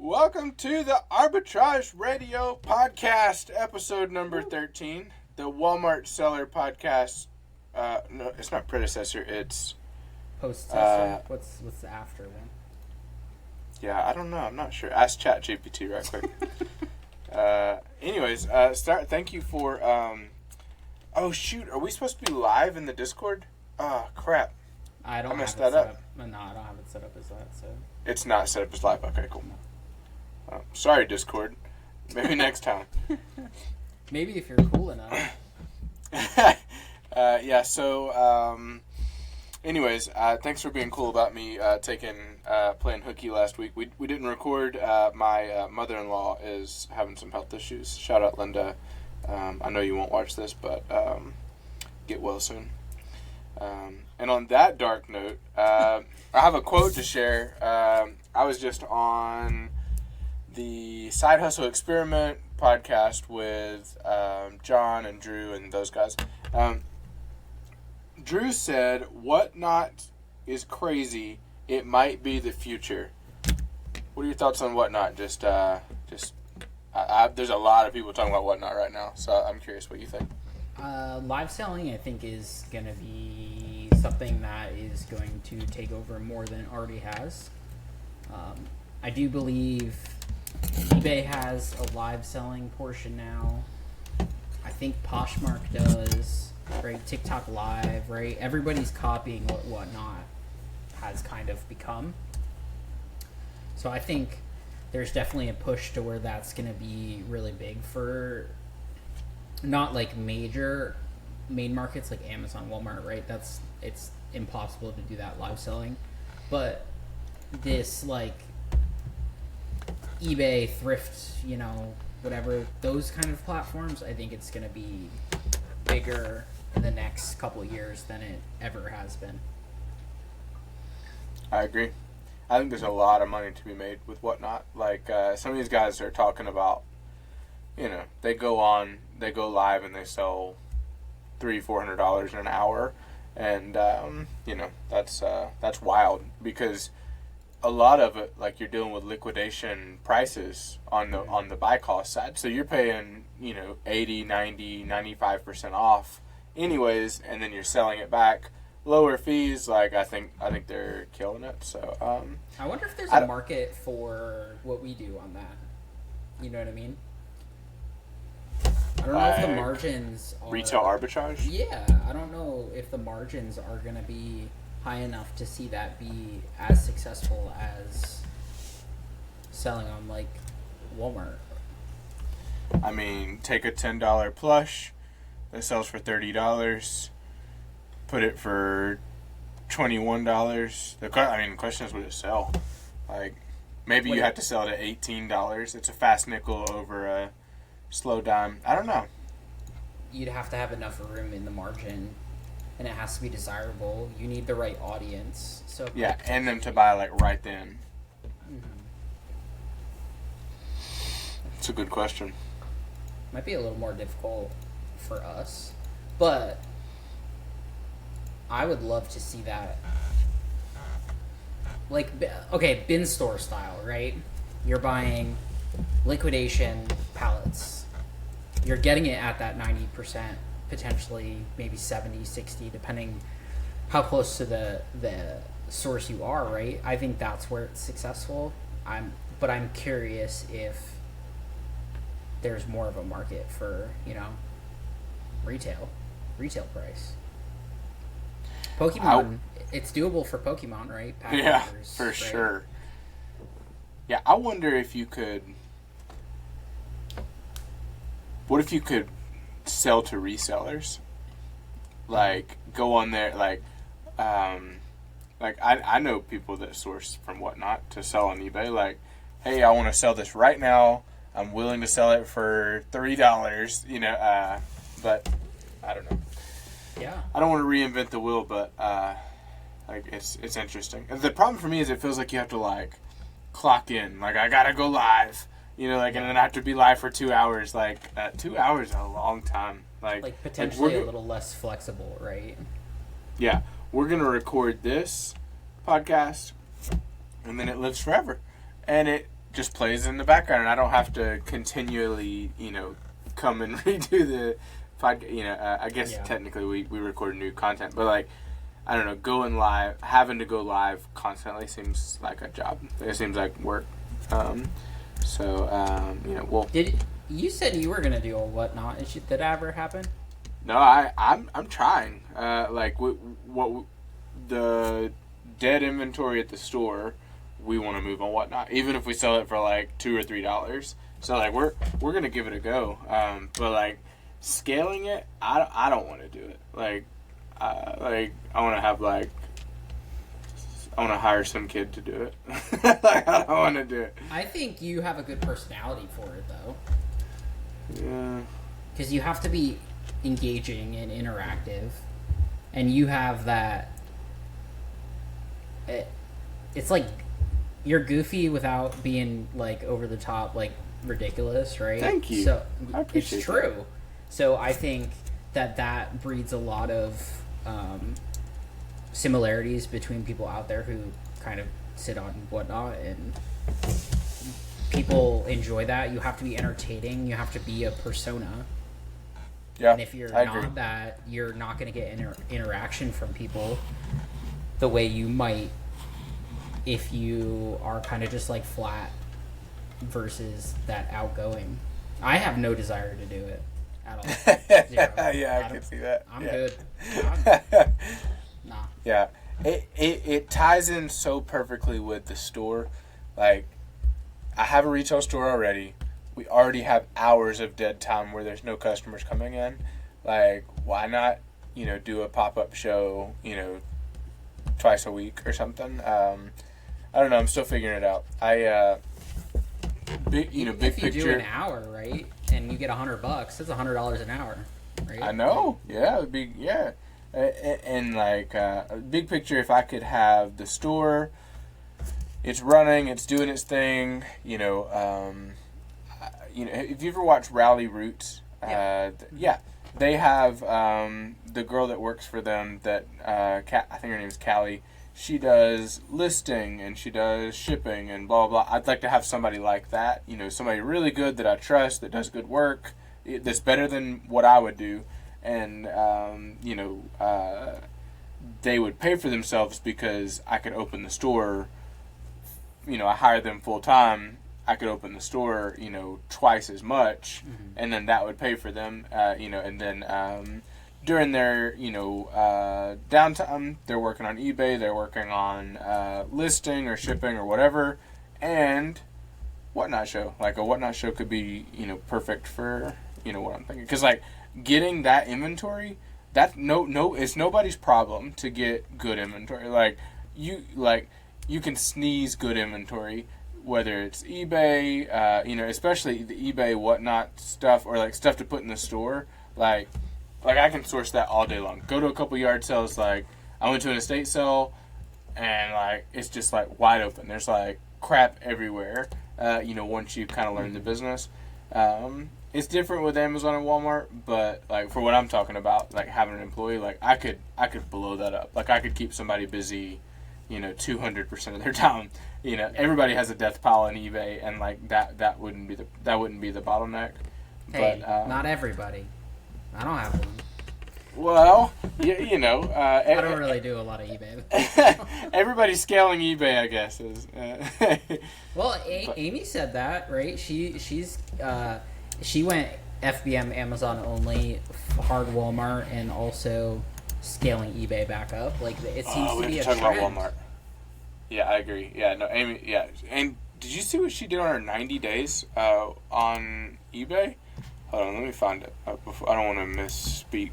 Welcome to the Arbitrage Radio podcast, episode number 13, the Walmart Seller podcast. No, it's not predecessor, it's... Post-cessor? What's the after one? Yeah, I don't know. I'm not sure. Ask ChatGPT right quick. Anyways, thank you for... Oh, shoot. Are we supposed to be live in the Discord? Oh, crap. I don't have it set up. No, I don't have it set up as that, so... It's not set up as live. Okay, cool. Sorry, Discord. Maybe next time. Maybe if you're cool enough. Anyways, thanks for being cool about me playing hooky last week. We didn't record. My mother-in-law is having some health issues. Shout out, Linda. I know you won't watch this, but get well soon. And on that dark note, I have a quote to share. I was just on the Side Hustle Experiment podcast with John and Drew and those guys. Drew said, "Whatnot is crazy. It might be the future." What are your thoughts on Whatnot? There's a lot of people talking about Whatnot right now, so I'm curious what you think. Live selling, I think, is going to be something that is going to take over more than it already has. I do believe eBay has a live selling portion now. I think Poshmark does, right? TikTok Live, right? Everybody's copying what Whatnot has kind of become. So I think there's definitely a push to where that's going to be really big for not like major main markets like Amazon, Walmart, right? It's impossible to do that live selling. But this like eBay, thrift, whatever, those kind of platforms, I think it's going to be bigger in the next couple of years than it ever has been. I agree. I think there's a lot of money to be made with Whatnot. Like, some of these guys are talking about, they go live and they sell $300-$400 in an hour. And, that's wild because a lot of it, like, you're dealing with liquidation prices on the buy cost side. So you're paying, 80, 90, 95% off anyways, and then you're selling it back. Lower fees, like, I think they're killing it. So I wonder if there's a market for what we do on that. You know what I mean? I don't know if the margins are... Retail arbitrage? Yeah, I don't know if the margins are going to be high enough to see that be as successful as selling on, like, Walmart. I mean, take a $10 plush that sells for $30, put it for $21. The question is, would it sell? Like, maybe you have to sell it at $18. It's a fast nickel over a slow dime. I don't know. You'd have to have enough room in the margin, and it has to be desirable. You need the right audience. So yeah, and them to buy, like, right then. Mm-hmm. It's a good question. Might be a little more difficult for us, but I would love to see that. Like, okay, bin store style, right? You're buying liquidation pallets. You're getting it at that 90%, potentially maybe 70, 60, depending how close to the source you are, right? I think that's where it's successful. But I'm curious if there's more of a market for, retail price. Pokemon, it's doable for Pokemon, right? Pack yeah, holders, for right? sure. Yeah, I wonder if you could... What if you could sell to resellers? Like, go on there, I know people that source from Whatnot to sell on eBay. Like, hey, I want to sell this right now. I'm willing to sell it for $3, but I don't know. Yeah. I don't want to reinvent the wheel, but it's interesting. And the problem for me is it feels like you have to, like, clock in. Like, I gotta go live, and then I have to be live for 2 hours. Like, 2 hours is a long time. Like potentially a little less flexible, right? Yeah. We're going to record this podcast, and then it lives forever. And it just plays in the background, and I don't have to continually, come and redo the podcast. I guess technically we record new content, but like, I don't know, having to go live constantly seems like a job. It seems like work. Did you said you were gonna do a whatnot? Did that ever happen? No, I'm trying. What the dead inventory at the store, we want to move on whatnot, even if we sell it for like $2 or $3. So like we're gonna give it a go. But like scaling it, I don't want to do it. I want to have I want to hire some kid to do it. I don't want to do it. I think you have a good personality for it, though. Yeah. Because you have to be engaging and interactive, and you have that. It's like you're goofy without being like over the top, like ridiculous, right? Thank you. So I appreciate it's true. that. So I think that breeds a lot of similarities between people out there who kind of sit on whatnot, and people enjoy that. You have to be entertaining. You have to be a persona. Yeah, and if you're not that, you're not going to get interaction from people the way you might if you are kind of just like flat versus that outgoing. I have no desire to do it at all. Yeah, I can see that. I'm yeah. good. Nah. Yeah, it ties in so perfectly with the store. Like, I have a retail store already. We already have hours of dead time where there's no customers coming in. Like, why not, do a pop-up show, twice a week or something? I don't know. I'm still figuring it out. Big if picture. You do an hour, right, and you get $100, that's $100 an hour, right? I know. Yeah, it'd be and big picture. If I could have the store, it's running, it's doing its thing. If you ever watch Rally Roots, they have the girl that works for them that I think her name is Callie. She does listing and she does shipping and blah, blah, blah. I'd like to have somebody like that, somebody really good that I trust, that does good work, that's better than what I would do. And, they would pay for themselves because I could open the store, I hire them full time. I could open the store, twice as much, and then that would pay for them, and then during their, downtime, they're working on eBay, they're working on listing or shipping or whatever, and whatnot show. Like, a whatnot show could be, perfect for, what I'm thinking. Because, getting that inventory, that's it's nobody's problem to get good inventory. You can sneeze good inventory, whether it's eBay, especially the eBay whatnot stuff, or stuff to put in the store. I can source that all day long. Go to a couple yard sales. I went to an estate sale, and it's just wide open. There's crap everywhere. Once you kind of learn the business, it's different with Amazon and Walmart. But for what I'm talking about, having an employee, I could blow that up. I could keep somebody busy, 200% of their time. Everybody has a death pile on eBay, and that wouldn't be the bottleneck. Hey, but, not everybody. I don't have one. Well, I don't really do a lot of eBay. Everybody's scaling eBay, I guess. Well, Amy said that, right? She went FBM, Amazon only, hard Walmart, and also scaling eBay back up. It seems to be a trend. About Walmart. Yeah, I agree. Yeah, no, Amy. Yeah, and did you see what she did on her 90 days on eBay? Hold on, let me find it. I don't want to misspeak.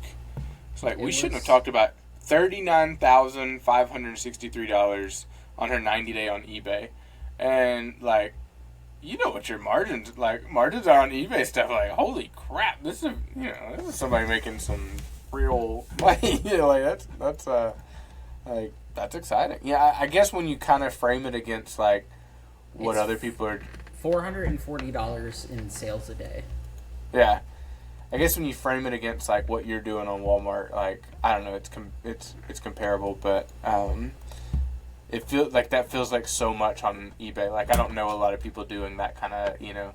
It's we shouldn't have talked about $39,563 on her 90-day on eBay, and what your margins margins are on eBay stuff. Holy crap, this is somebody making some real money. That's exciting. Yeah, I guess when you kind of frame it against what other people are. $440 in sales a day. Yeah, I guess when you frame it against what you're doing on Walmart, I don't know, it's comparable, but it feels like that feels like so much on eBay. Like I don't know a lot of people doing that kind of, you know,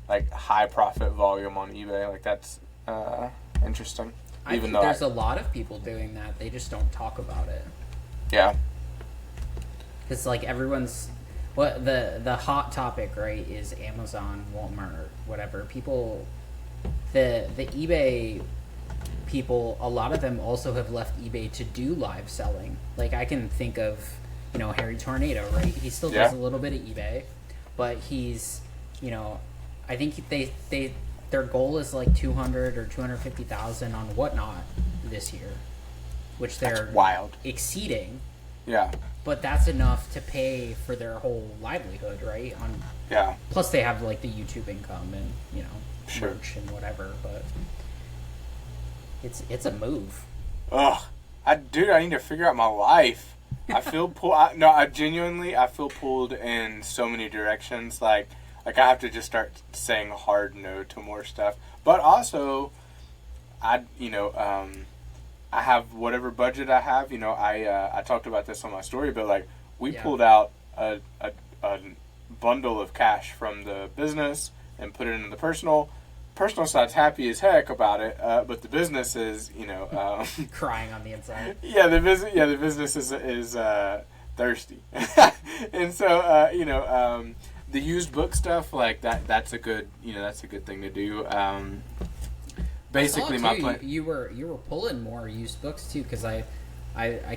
like high profit volume on eBay. Like that's interesting. I think there's a lot of people doing that. They just don't talk about it. Yeah. Because like everyone's, what the hot topic, right, is Amazon, Walmart, whatever. People, the eBay people, a lot of them also have left eBay to do live selling. Like I can think of, you know, Harry Tornado, right? He still does a little bit of eBay, but he's, you know, I think their goal is like 200 or 250,000 on Whatnot this year, which they're wild exceeding. Yeah. But that's enough to pay for their whole livelihood, right? Plus they have like the YouTube income and, you know, merch and whatever, but it's a move. Ugh. I need to figure out my life. I feel I feel pulled in so many directions. Like I have to just start saying hard no to more stuff. But also, I have whatever budget I have. You know, I talked about this on my story, but like we pulled out a bundle of cash from the business and put it into the personal. Personal side's happy as heck about it, but the business is, you know, crying on the inside. The business is thirsty, and so you know, the used book stuff like that. That's a good thing to do. Basically, my plan. You were pulling more used books too, because I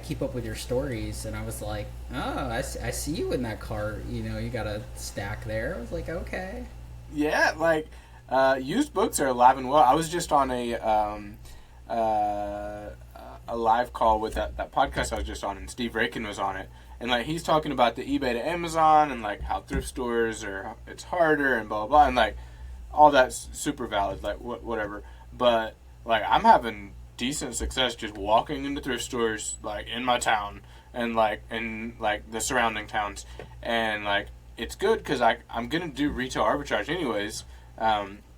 keep up with your stories, and I was like, oh, I see you in that cart. You know, you got a stack there. I was like, okay. Yeah, like. Used books are alive and well. I was just on a live call with that podcast I was just on, and Steve Rakin was on it, and like he's talking about the eBay to Amazon and like how thrift stores it's harder and blah blah blah, and like all that's super valid, like whatever. But like I'm having decent success just walking into thrift stores like in my town and like in like the surrounding towns, and like it's good because I'm gonna do retail arbitrage anyways.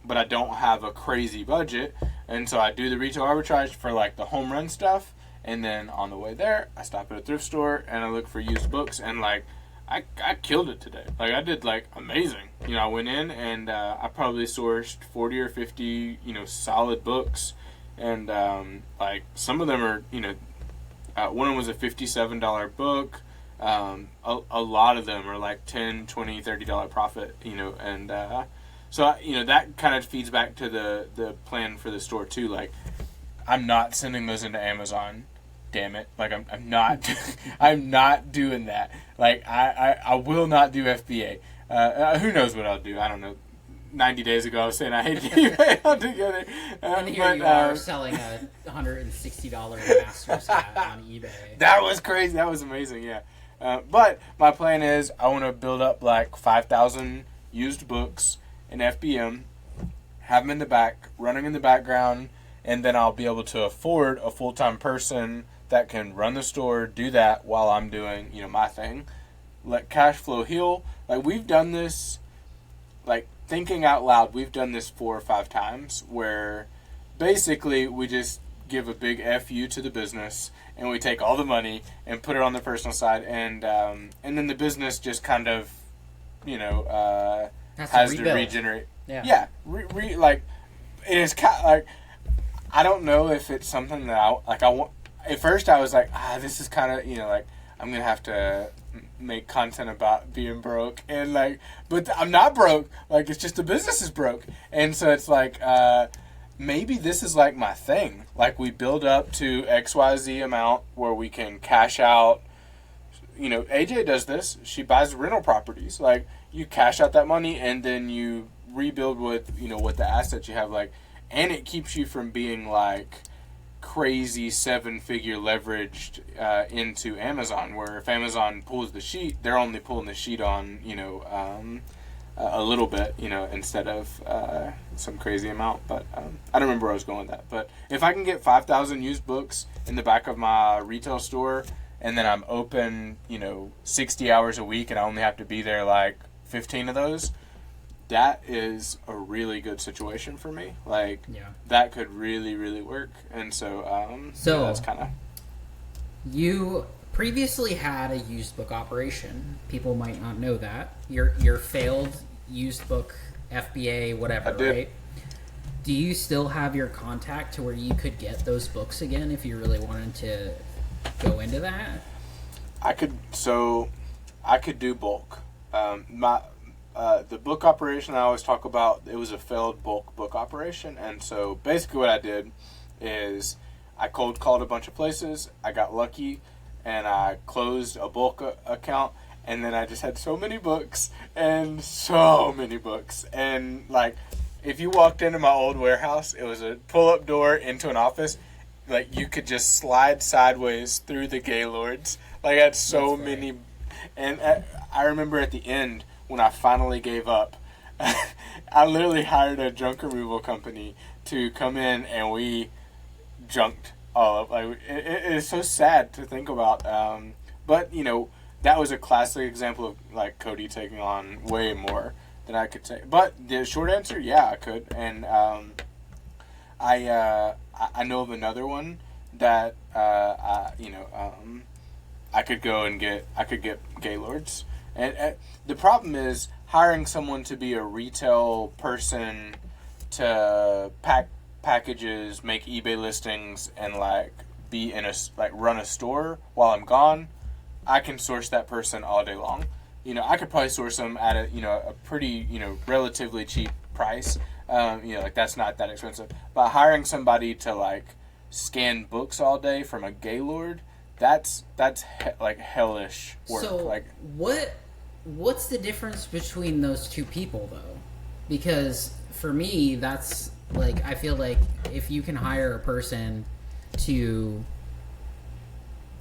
But I don't have a crazy budget, and so I do the retail arbitrage for like the home run stuff, and then on the way there, I stop at a thrift store and I look for used books, and like I killed it today. Like I did like amazing. You know, I went in and I probably sourced 40 or 50 solid books, and like some of them are one of them was a $57 book. A lot of them are like $10, $20, $30 profit. And so, that kind of feeds back to the plan for the store, too. Like, I'm not sending those into Amazon. Damn it. Like, I'm not I'm not doing that. Like, I will not do FBA. Who knows what I'll do? I don't know. 90 days ago, I was saying I hated eBay altogether. And here you are selling a $160 master's hat on eBay. That was crazy. That was amazing, yeah. But my plan is I want to build up like 5,000 used books in FBM, have them in the back, running in the background, and then I'll be able to afford a full-time person that can run the store, do that while I'm doing, my thing. Let cash flow heal. Like, we've done this, like, thinking out loud, we've done this 4 or 5 times where basically we just give a big FU to the business and we take all the money and put it on the personal side, and then the business just kind of, has to regenerate. Yeah. Like, it is like, I don't know if it's something that I want. At first I was like, this is kind of, like, I'm going to have to make content about being broke, and like, but I'm not broke. Like, it's just the business is broke. And so it's like, maybe this is like my thing. Like, we build up to XYZ amount where we can cash out. AJ does this. She buys rental properties. Like, you cash out that money and then you rebuild with, with the assets you have. Like, and it keeps you from being like crazy 7-figure leveraged into Amazon, where if Amazon pulls the sheet, they're only pulling the sheet on, a little bit, instead of some crazy amount. But I don't remember where I was going with that. But if I can get 5,000 used books in the back of my retail store, and then I'm open, 60 hours a week, and I only have to be there like 15 of those, that is a really good situation for me. Like, that could really, really work. And so, that's kind of... You previously had a used book operation. People might not know that. Your failed used book FBA, whatever, I did. right? Do you still have your contact to where you could get those books again if you really wanted to go into that? I could do bulk. The book operation I always talk about, it was a failed bulk book operation, and so basically what I did is I cold called a bunch of places. I got lucky, and I closed a bulk account, and then I just had so many books, and like, if you walked into my old warehouse, it was a pull-up door into an office. Like, you could just slide sideways through the Gaylords. Like, I had so many. And I remember at the end, when I finally gave up, I literally hired a junk removal company to come in, and we junked all of, like, it is so sad to think about. But, you know, that was a classic example of, like, Cody taking on way more than I could take. But the short answer, yeah, I could. And I know of another one that I could go and get. I could get Gaylords. And the problem is hiring someone to be a retail person to pack packages, make eBay listings, and like be in a run a store while I'm gone. I can source that person all day long. You know, I could probably source them at a pretty, relatively cheap price. Like, that's not that expensive. But hiring somebody to like scan books all day from a Gaylord, that's like hellish work. So like, what's the difference between those two people though? Because for me, that's like, I feel like if you can hire a person to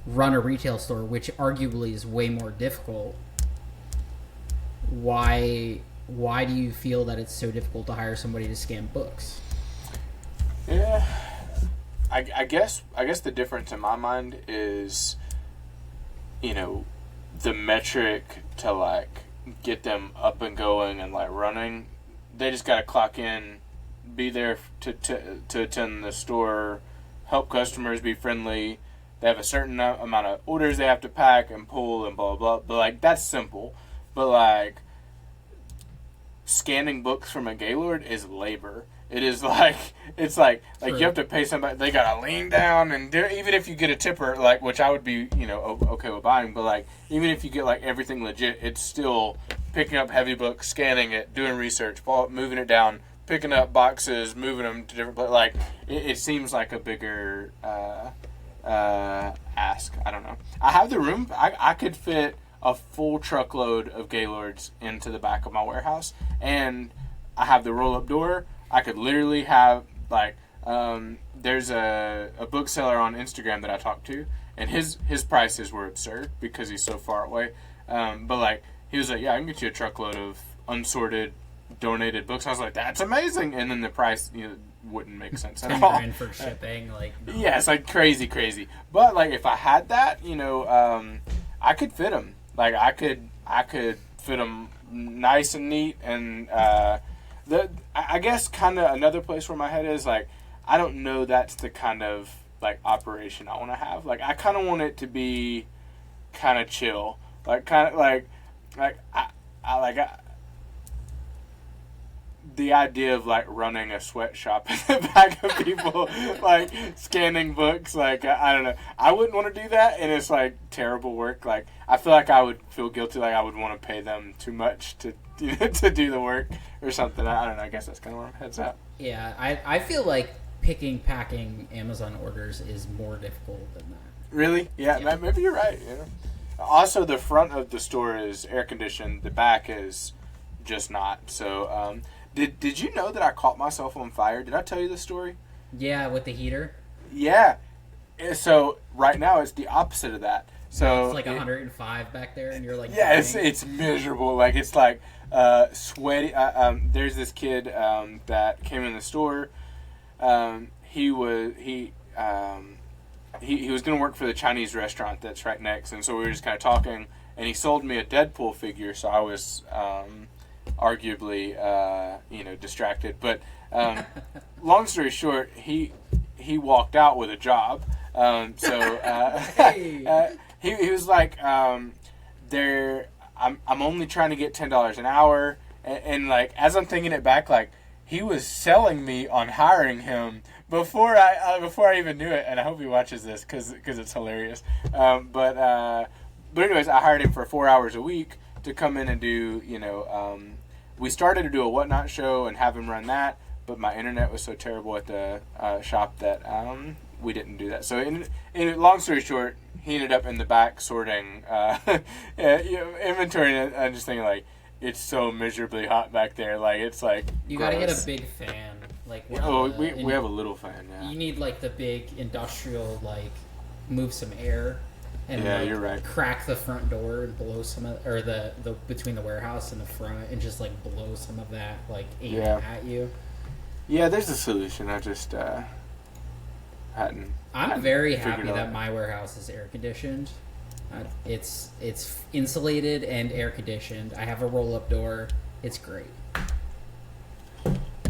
run a retail store, which arguably is way more difficult, why do you feel that it's so difficult to hire somebody to scan books? Yeah, I guess the difference in my mind is, the metric to like get them up and going and like running. They just got to clock in, be there to attend the store, help customers, be friendly. They have a certain amount of orders they have to pack and pull and blah blah blah. But like, that's simple. But like, scanning books from a Gaylord is labor. It is like, it's like you have to pay somebody. They gotta lean down and do. Even if you get a tipper, like, which I would be, okay with buying. But like, even if you get like everything legit, it's still picking up heavy books, scanning it, doing research, moving it down, picking up boxes, moving them to different places. Like, it seems like a bigger ask. I don't know. I have the room. I could fit a full truckload of Gaylords into the back of my warehouse, and I have the roll-up door. I could literally have, like, there's a bookseller on Instagram that I talked to, and his prices were absurd because he's so far away. But, like, he was like, yeah, I can get you a truckload of unsorted, donated books. I was like, that's amazing. And then the price, wouldn't make sense at all. $10,000 for shipping, like, no. Yeah, it's like crazy. But, like, if I had that, I could fit them. Like, I could fit them nice and neat, and I guess kind of another place where my head is, like, I don't know that's the kind of, like, operation I want to have. Like, I kind of want it to be kind of chill. Like, kind of, like, the idea of, like, running a sweatshop in the back of people, like, scanning books, like, I don't know. I wouldn't want to do that, and it's, like, terrible work. Like, I feel like I would feel guilty, like I would want to pay them too much to do the work or something. I don't know. I guess that's kind of where my head's at. Yeah, I feel like packing Amazon orders is more difficult than that. Really? Yeah. Maybe you're right. Also, the front of the store is air conditioned. The back is just not. So, did you know that I caught myself on fire? Did I tell you this story? Yeah, with the heater. Yeah. So right now it's the opposite of that. So it's like 105 back there, and you're like, yeah, it's miserable. Like, it's like sweaty. There's this kid that came in the store. He was going to work for the Chinese restaurant that's right next, and so we were just kind of talking. And he sold me a Deadpool figure, so I was arguably distracted. But long story short, he walked out with a job. he was like, I'm only trying to get $10 an hour, and like as I'm thinking it back, like he was selling me on hiring him before I even knew it, and I hope he watches this because it's hilarious. But anyways, I hired him for 4 hours a week to come in and do, we started to do a Whatnot show and have him run that, but my internet was so terrible at the shop that we didn't do that. So in long story short, he ended up in the back sorting inventory, and I'm just thinking like, it's so miserably hot back there. Like it's like you gross. gotta get a big fan. Like we have a little fan. Yeah. You need like the big industrial, like move some air. And like, you're right. Crack the front door and blow some of, or the between the warehouse and the front, and just like blow some of that like aim at you. Yeah, there's a solution. I just hadn't. I'm very happy that my warehouse is air conditioned. It's insulated and air conditioned. I have a roll up door. It's great.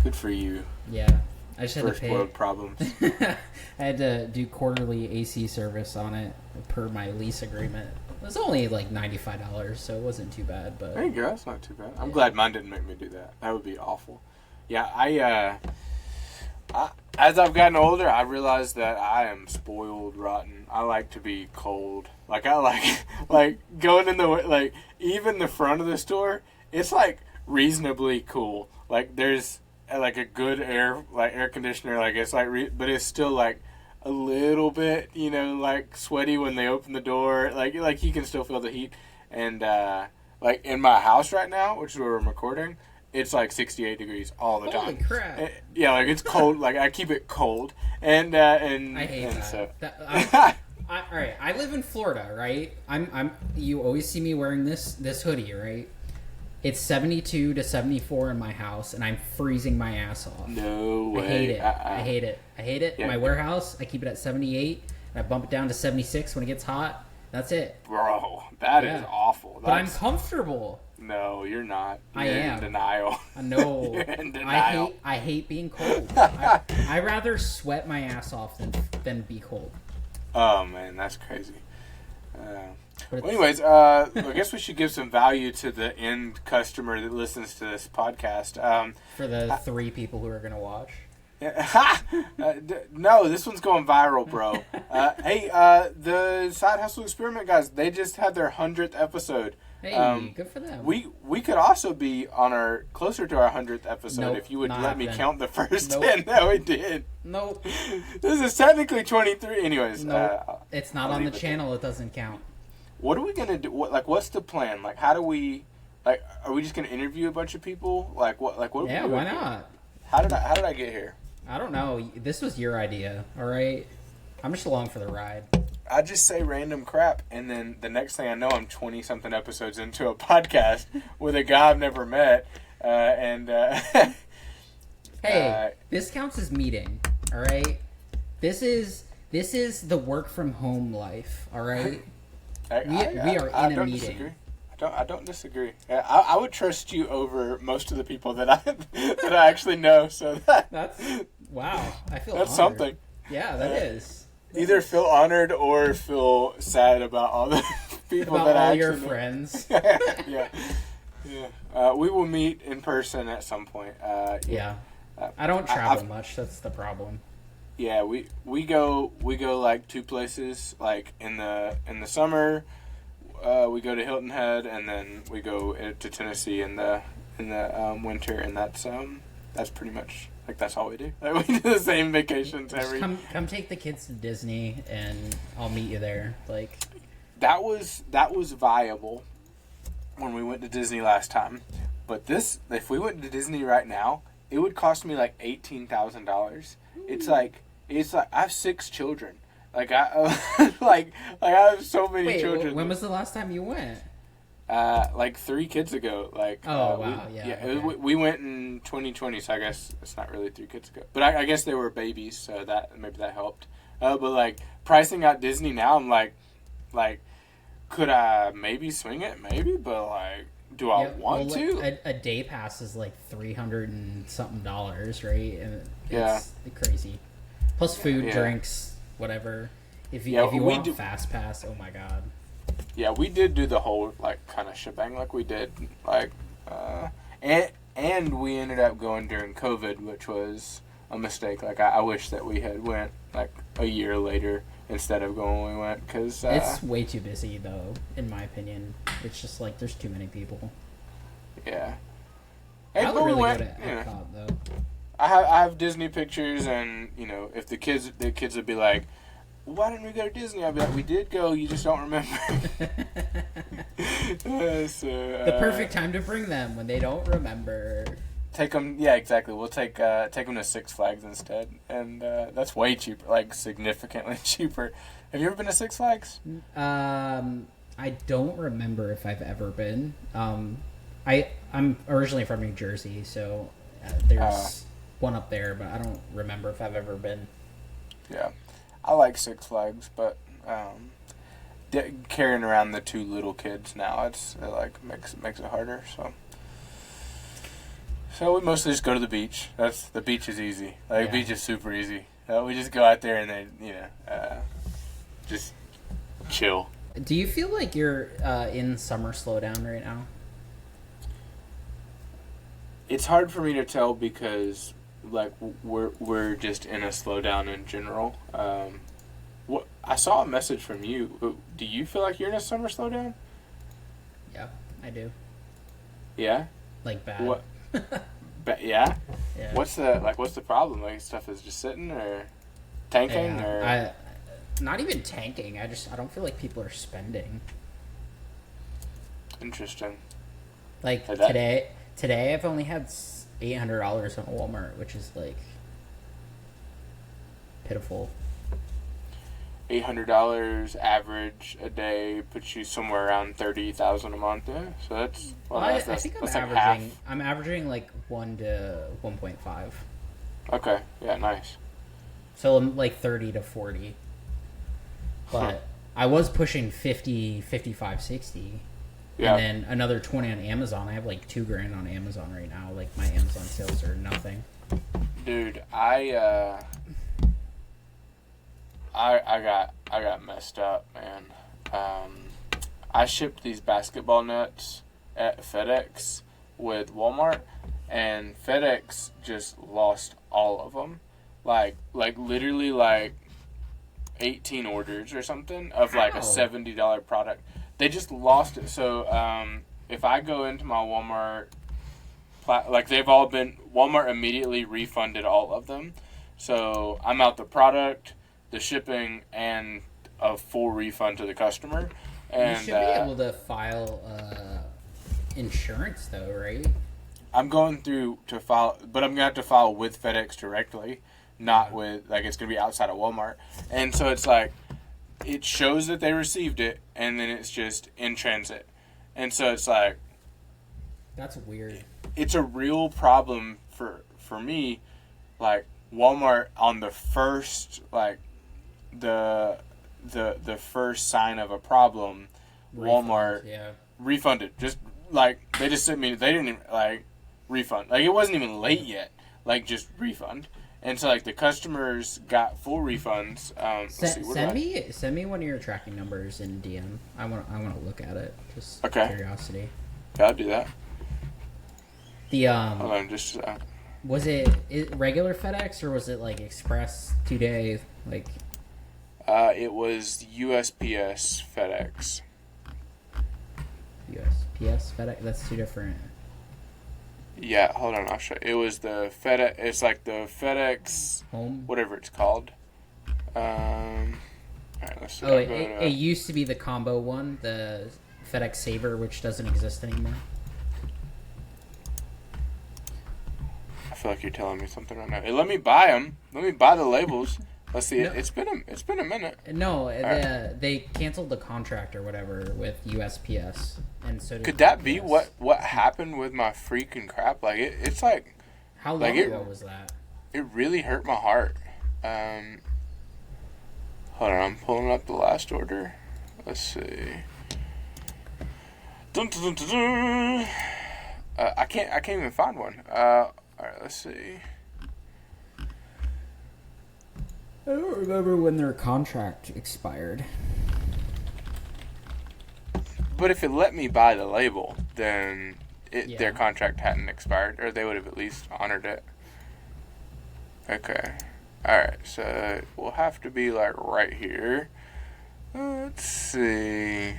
Good for you. Yeah. I just had to pay. First world problems. I had to do quarterly AC service on it per my lease agreement. It was only like $95, so it wasn't too bad. But there you go. That's not too bad. I'm glad mine didn't make me do that. That would be awful. Yeah, I as I've gotten older, I realized that I am spoiled rotten. I like to be cold. Like I like going in the even the front of the store. It's like reasonably cool. Like there's like a good air conditioner. Like it's like, but it's still like a little bit, like sweaty when they open the door. Like you can still feel the heat. And like in my house right now, which is where we're recording, it's like 68 degrees all the time. Holy crap! Yeah, like it's cold. Like I keep it cold, and I hate and that. So. All right, I live in Florida, right? You always see me wearing this hoodie, right? It's 72 to 74 in my house, and I'm freezing my ass off. No way. I hate it. I hate it. Yeah. My warehouse, I keep it at 78, and I bump it down to 76 when it gets hot. That's it. Bro, that is awful. But I'm comfortable. No, you're not. I am. In denial. No. You're in denial. I hate being cold. I rather sweat my ass off than be cold. Oh, man, that's crazy. Well, anyways, I guess we should give some value to the end customer that listens to this podcast. For the 3 people who are going to watch. No, this one's going viral, bro. Hey, the Side Hustle Experiment guys, they just had their 100th episode. Hey, good for them. We could also be on closer to our 100th episode if you would let me count the first 10 that we did. Nope. This is technically 23. Anyways, it's not on the channel. It doesn't count. What are we gonna do? What's the plan? Like, how do we? Like, are we just gonna interview a bunch of people? Like, what? Like, what? Yeah, why not? How did I get here? I don't know. This was your idea, all right? I'm just along for the ride. I just say random crap, and then the next thing I know, I'm 20-something episodes into a podcast with a guy I've never met, Hey, this counts as meeting, all right? This is the work from home life, all right? We are in a meeting. Disagree. I don't disagree. I would trust you over most of the people that I actually know. So that's wow. I feel that's honored. Something. Yeah, that is. Either feel honored or feel sad about all the people about that all I your actually friends. Yeah. We will meet in person at some point. Yeah. I don't travel much. That's the problem. Yeah, we go like 2 places. Like in the summer, we go to Hilton Head, and then we go to Tennessee in the winter, and that's pretty much like that's all we do. Like, we do the same vacations every. Come take the kids to Disney, and I'll meet you there. Like that was viable when we went to Disney last time, but if we went to Disney right now, it would cost me like $18,000. It's like I have 6 children. Like I I have so many children. When was the last time you went? Like 3 kids ago. Like wow, we went in 2020, so I guess it's not really 3 kids ago. But I guess they were babies, so that maybe that helped. But like pricing out Disney now, I'm like, could I maybe swing it? Maybe, but like, do I want to? A day pass is like $300 and something, right? And it's crazy. Plus food, drinks, whatever. If you want fast pass, oh my god. Yeah, we did do the whole, like, kind of shebang like we did. Like, and we ended up going during COVID, which was a mistake. Like, I wish that we had went, like, a year later instead of going when we went, because... it's way too busy, though, in my opinion. It's just, like, there's too many people. Yeah. I would really went, go to Epcot, though. I have Disney pictures, and, you know, if the kids would be like, why didn't we go to Disney? I'd be like, we did go, you just don't remember. The perfect time to bring them when they don't remember. Take them, yeah, exactly. We'll take them to Six Flags instead, and that's way cheaper, like significantly cheaper. Have you ever been to Six Flags? I don't remember if I've ever been. I'm originally from New Jersey, so there's one up there, but I don't remember if I've ever been. Yeah, I like Six Flags, but carrying around the two little kids now, it makes it harder. So we mostly just go to the beach. The beach is easy. Like, the beach is super easy. We just go out there and then just chill. Do you feel like you're in summer slowdown right now? It's hard for me to tell because, like, we're just in a slowdown in general. What I saw a message from you. Do you feel like you're in a summer slowdown? Yeah, I do. Yeah. Like bad. What? Yeah. Yeah. What's the problem? Like, stuff is just sitting or tanking or? Not even tanking. I don't feel like people are spending. Interesting. Like today I've only had $800 on Walmart, which is like pitiful. $800 average a day puts you somewhere around $30,000 a month. Yeah, so that's. I think I'm averaging like 1 to 1.5. Okay. Yeah. Nice. So I'm like 30 to 40. But I was pushing 50, 55, 60. Yeah. And then another 20 on Amazon. I have like $2,000 on Amazon right now. Like, my Amazon sales are nothing. Dude, I got messed up, man. I shipped these basketball nets at FedEx with Walmart, and FedEx just lost all of them. Like literally, like 18 orders or something of like a $70 product. They just lost it. So if I go into my Walmart, like, they've all been, Walmart immediately refunded all of them. So I'm out the product, the shipping, and a full refund to the customer. And you should be able to file insurance, though, right? I'm going through to file, but I'm going to have to file with FedEx directly, not with, like, it's going to be outside of Walmart. And so it's like, it shows that they received it, and then it's just in transit. And so it's like... That's weird. It's a real problem for me. Like, Walmart, on the first, like, the first sign of a problem, Walmart refunded. Just, like, they just sent me, they didn't even, like, refund. Like, it wasn't even late yet. Like, just refund. And so, like, the customers got full refunds. Send me one of your tracking numbers in DM. I want to look at it. Just curiosity. Yeah, I'll do that. Hold on, just. Was it regular FedEx or was it like Express 2 days? Like. It was USPS FedEx. USPS FedEx. That's two different. Yeah, hold on, I'll show you. It was the FedEx, it's like the FedEx, Home? Whatever it's called. Alright, let's see. It used to be the combo one, the FedEx Saver, which doesn't exist anymore. I feel like you're telling me something right now. Hey, let me buy them. Let me buy the labels. Let's see. No. It's been a minute. No, they canceled the contract or whatever with USPS, and so could that be what happened with my freaking crap? Like it's like how long ago was that? It really hurt my heart. Hold on, I'm pulling up the last order. Let's see. Dun, dun, dun, dun, dun. I can't even find one. All right, let's see. I don't remember when their contract expired. But if it let me buy the label, then Yeah. their contract hadn't expired, or they would have at least honored it. Okay. Alright, so we'll have to be like right here. Let's see.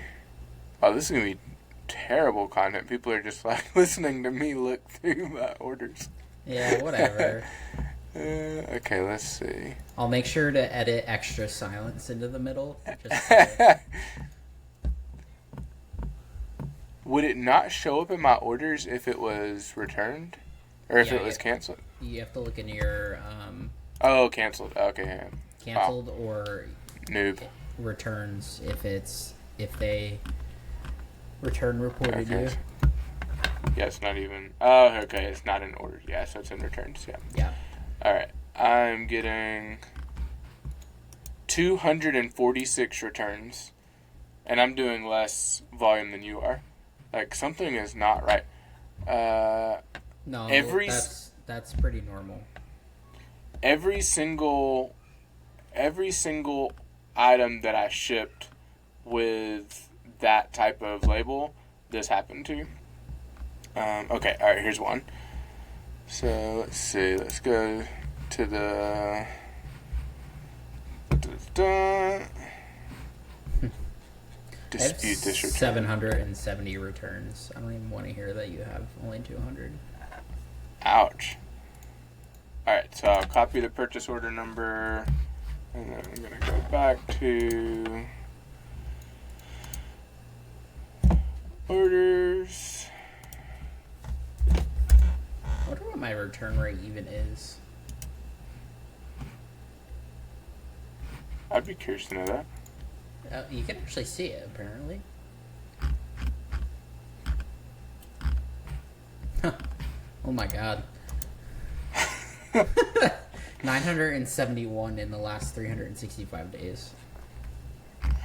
Oh, this is going to be terrible content. People are just like listening to me look through my orders. Yeah, whatever. Okay, let's see. I'll make sure to edit extra silence into the middle. Just Would it not show up in my orders if it was returned? Or if Yeah, it was canceled? you have to look in your Oh, canceled. Okay, yeah. canceled or Noob. returns if they return reported you. Yeah, it's not even... Oh, okay, it's not in order. Yeah, so it's in returns, yeah. Yeah. Alright, I'm getting 246 returns, and I'm doing less volume than you are. Like, something is not right. No, Every that's pretty normal. Every single item that I shipped with that type of label, this happened to. Okay, alright, here's one. So, let's see, let's go to the... Dispute this return. 770 returns. I don't even want to hear that you have only 200. Ouch. Alright, so I'll copy the purchase order number, and then I'm going to go back to orders. I wonder what my return rate even is. I'd be curious to know that. You can actually see it, apparently. Oh my god. 971 in the last 365 days.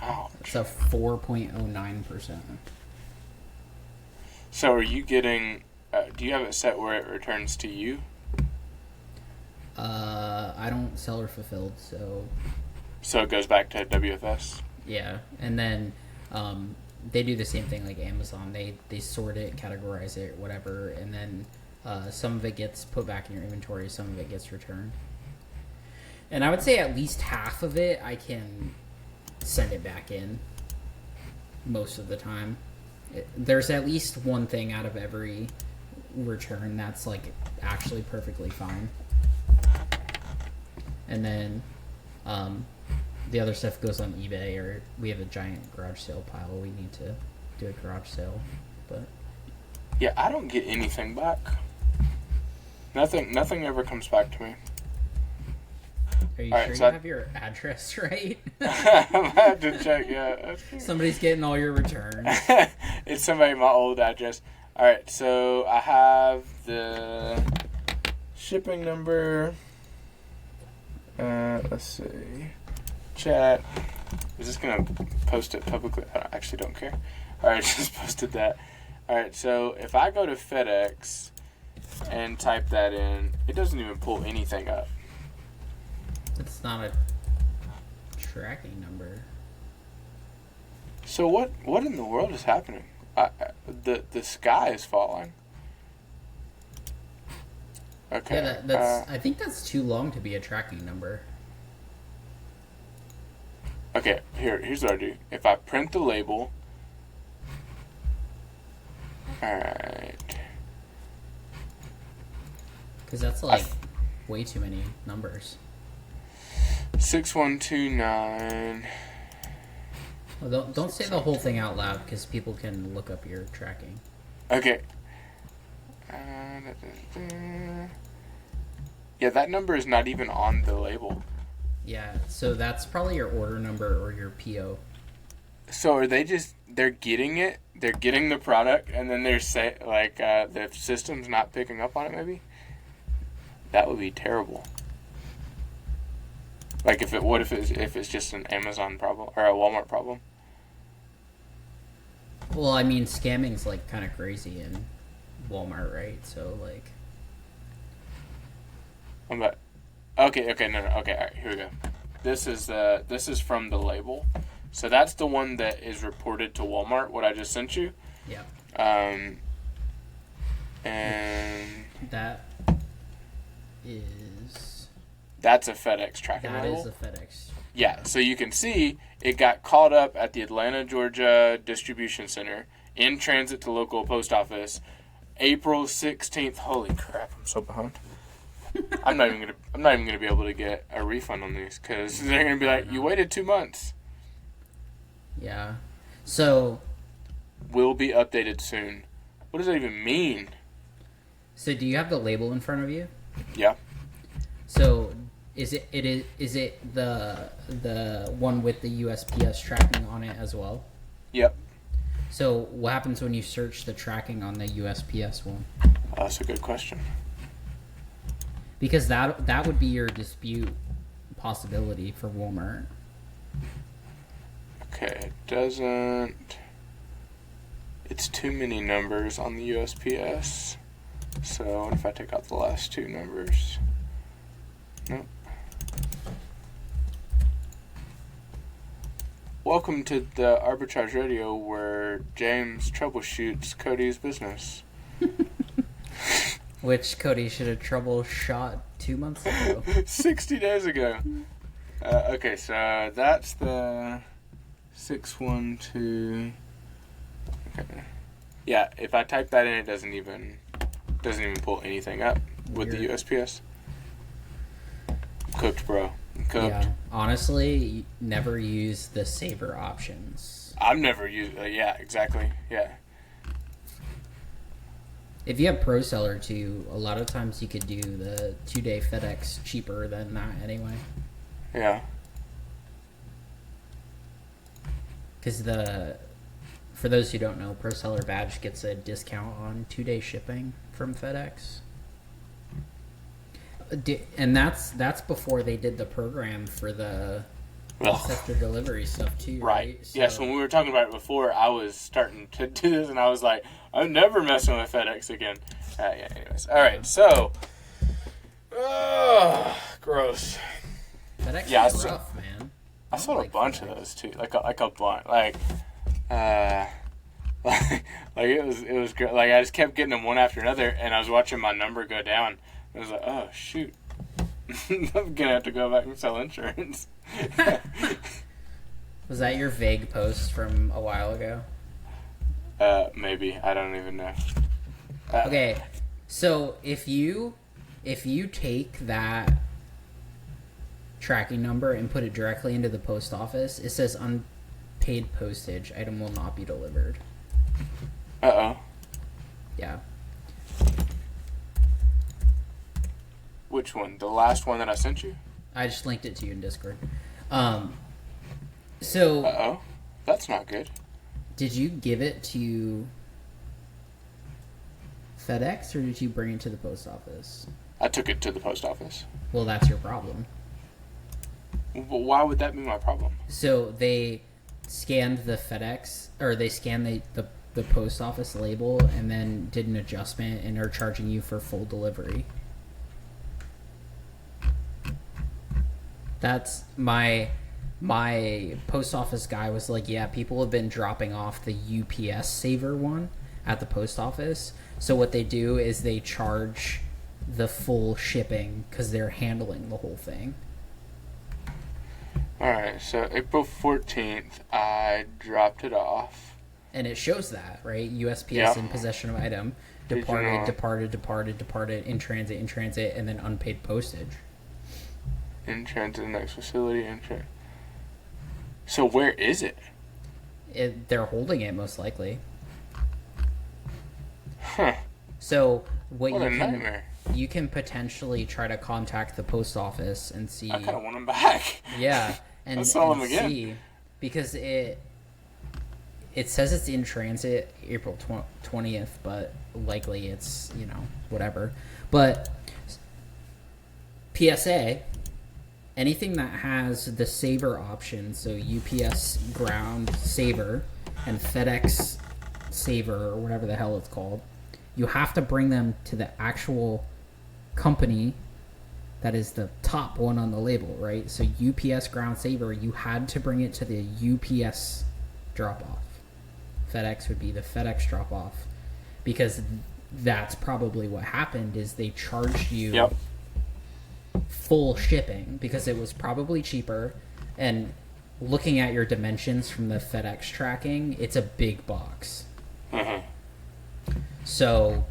Ouch. So 4.09%. So are you getting... do you have it set where it returns to you? I don't sell or fulfilled, so... So it goes back to WFS? Yeah, and then they do the same thing like Amazon. They sort it, categorize it, whatever, and then some of it gets put back in your inventory, some of it gets returned. And I would say at least half of it I can send it back in most of the time. There's at least one thing out of every return that's like actually perfectly fine. And then the other stuff goes on eBay, or we have a giant garage sale pile. We need to do a garage sale, but Yeah, I don't get anything back. Nothing ever comes back to me. are you All sure right, you so have your address right? I have to check, yeah. Somebody's getting all your returns. It's somebody my old address. Alright, so I have the shipping number. Let's see. Chat. Is this going to post it publicly? I actually don't care. Alright, just posted that. Alright, so if I go to FedEx and type that in, it doesn't even pull anything up. It's not a tracking number. So what in the world is happening? The sky is falling. Okay. Yeah, that's. I think that's too long to be a tracking number. Okay, here's what I do. If I print the label... Alright. Because that's like way too many numbers. 6129... Well, don't say the whole thing out loud because people can look up your tracking. Okay. Yeah, that number is not even on the label. Yeah, so that's probably your order number or your PO. So are they're getting it, they're getting the product, and then they're the system's not picking up on it maybe? That would be terrible. Like if it's just an Amazon problem or a Walmart problem? Well, I mean, scamming's like kind of crazy in Walmart, right? So like, Okay, no, okay, all right, here we go. This is from the label. So that's the one that is reported to Walmart, what I just sent you. Yeah. And that is... That's a FedEx tracking label. That is a FedEx. Yeah, so you can see it got caught up at the Atlanta, Georgia distribution center in transit to local post office April 16th. Holy crap, I'm so behind. I'm not even gonna be able to get a refund on these because they're gonna be like, you waited 2 months. Yeah. So will be updated soon. What does that even mean? So do you have the label in front of you? Yeah. So is it the one with the USPS tracking on it as well? Yep. So what happens when you search the tracking on the USPS one? That's a good question. Because that would be your dispute possibility for Walmart. Okay, it doesn't. It's too many numbers on the USPS. So what if I take out the last two numbers? Nope. Welcome to the Arbitrage Radio, where James troubleshoots Cody's business. Which Cody should have troubleshot 2 months ago. 60 days ago. Okay, so that's the 612. Okay. Yeah, if I type that in, it doesn't even pull anything up with the USPS. Cooked, bro. Cooked. Yeah, honestly, never use the saver options. I've never used. Yeah, exactly. Yeah. If you have Pro Seller too, a lot of times you could do the 2-day FedEx cheaper than that anyway. Yeah. Because for those who don't know, Pro Seller Badge gets a discount on 2-day shipping from FedEx. And that's before they did the program for the sector delivery stuff too, right? So, yes, when we were talking about it before, I was starting to do this, and I was like, I'm never messing with FedEx again. Yeah, anyways. All right, so... gross. FedEx is rough, man. I sold a bunch of those, too. Like a bunch. Like it was great. Like, I just kept getting them one after another, and I was watching my number go down. I was like, oh, shoot. I'm going to have to go back and sell insurance. Was that your vague post from a while ago? Maybe. I don't even know. Okay, so if you take that tracking number and put it directly into the post office, it says unpaid postage. Item will not be delivered. Uh-oh. Yeah. Which one? The last one that I sent you? I just linked it to you in Discord. So... Uh-oh. That's not good. Did you give it to FedEx, or did you bring it to the post office? I took it to the post office. Well, that's your problem. Well, why would that be my problem? So they scanned the FedEx, or they scanned the post office label and then did an adjustment and are charging you for full delivery. That's my post office guy was like, yeah, people have been dropping off the UPS saver one at the post office. So what they do is they charge the full shipping because they're handling the whole thing. Alright, so April 14th, I dropped it off. And it shows that, right? USPS in possession of item, departed, in transit, and then unpaid postage. In transit, the next facility, So where is it? They're holding it, most likely. Huh. So what a nightmare. You can potentially try to contact the post office and see. I kind of want them back. Yeah, and sell them again. See, because it says it's in transit April 20th, but likely it's whatever. But PSA. Anything that has the saver option, so UPS ground saver and FedEx saver or whatever the hell it's called, you have to bring them to the actual company that is the top one on the label, right? So UPS Ground Saver, you had to bring it to the UPS drop-off. FedEx would be the FedEx drop-off, because that's probably what happened, is they charged you full shipping because it was probably cheaper. And looking at your dimensions from the FedEx tracking, it's a big box. So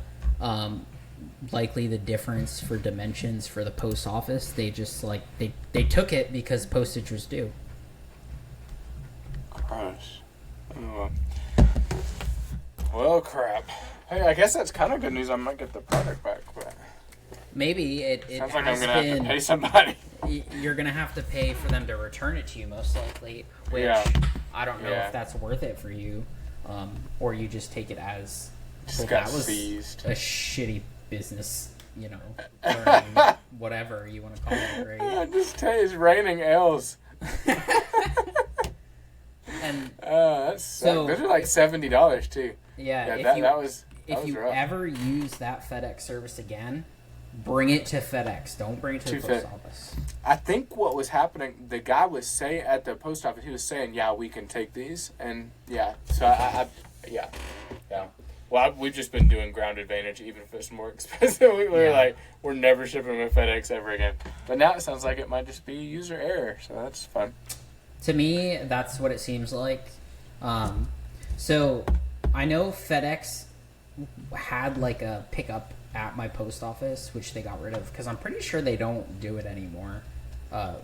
likely the difference for dimensions for the post office, they just like they took it because postage was due. Gross. Oh, well, crap. Hey, I guess that's kind of good news. I might get the product back, but maybe it sounds like I'm gonna have to pay somebody. You're gonna have to pay for them to return it to you, most likely. Which I don't know if that's worth it for you, or you just take it as that was seized. A shitty business, whatever you want to call it, right? I just tell you, it's raining L's. And that's so those are like $70 too. Yeah, if you rough. ever use that FedEx service again, bring it to FedEx. Don't bring it to the post office. I think what was happening, the guy was saying at the post office, he was saying, "Yeah, we can take these," and so I. Well, we've just been doing Ground Advantage, even if it's more expensive. We're like, we're never shipping with FedEx ever again. But now it sounds like it might just be user error, so that's fun. To me, that's what it seems like. So I know FedEx had like a pickup at my post office, which they got rid of because I'm pretty sure they don't do it anymore,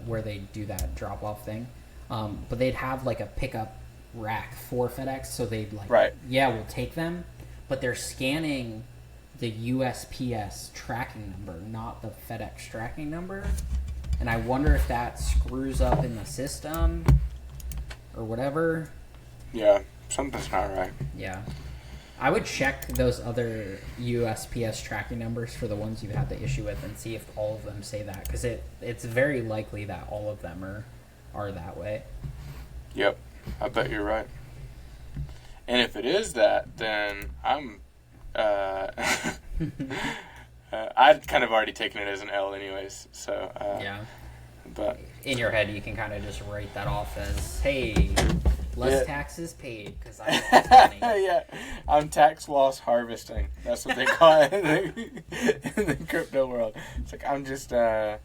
where they do that drop-off thing. But they'd have like a pickup rack for FedEx, so they'd like, we'll take them. But they're scanning the USPS tracking number, not the FedEx tracking number. And I wonder if that screws up in the system or whatever. Yeah, something's not right. Yeah. I would check those other USPS tracking numbers for the ones you've had the issue with and see if all of them say that. Because it's very likely that all of them are that way. Yep, I bet you're right. And if it is that, then I'm... I'd kind of already taken it as an L anyways, so... But in your head, you can kind of just write that off as, hey, less taxes paid, because I lost money. Yeah, I'm tax loss harvesting. That's what they call it in the crypto world. It's like, I'm just... I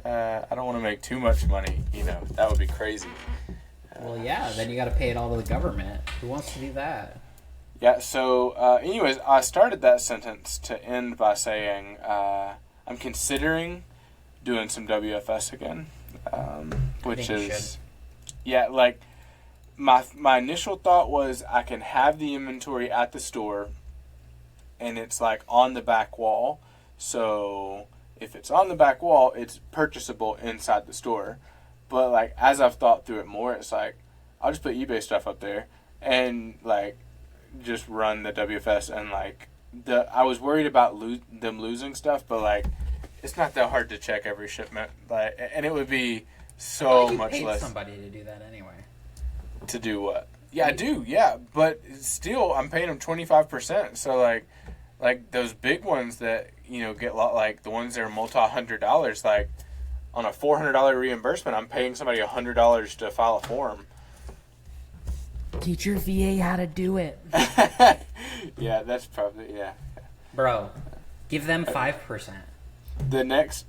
don't want to make too much money, That would be crazy. Well, yeah, then you got to pay it all to the government. Who wants to do that? Yeah, so anyways, I started that sentence to end by saying I'm considering doing some WFS again, which is, like my initial thought was I can have the inventory at the store and it's like on the back wall. So if it's on the back wall, it's purchasable inside the store. But like as I've thought through it more, it's like I'll just put eBay stuff up there and like just run the WFS and like I was worried about them losing stuff, but like it's not that hard to check every shipment, like, and it would be so much less. Somebody to do that anyway. To do what? Yeah, I do. Yeah, but still, I'm paying them 25%. So like those big ones that get like the ones that are $multi-$100, like on a $400 reimbursement, I'm paying somebody $100 to file a form. Teach your VA how to do it. Yeah, that's probably Bro, give them 5%. The next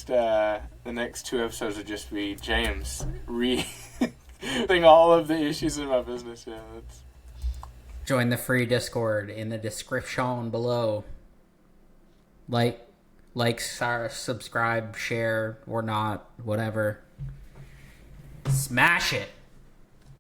2 episodes would just be James reading all of the issues in my business. Yeah, that's... Join the free Discord in the description below. Like, subscribe, share, or not, whatever. Smash it.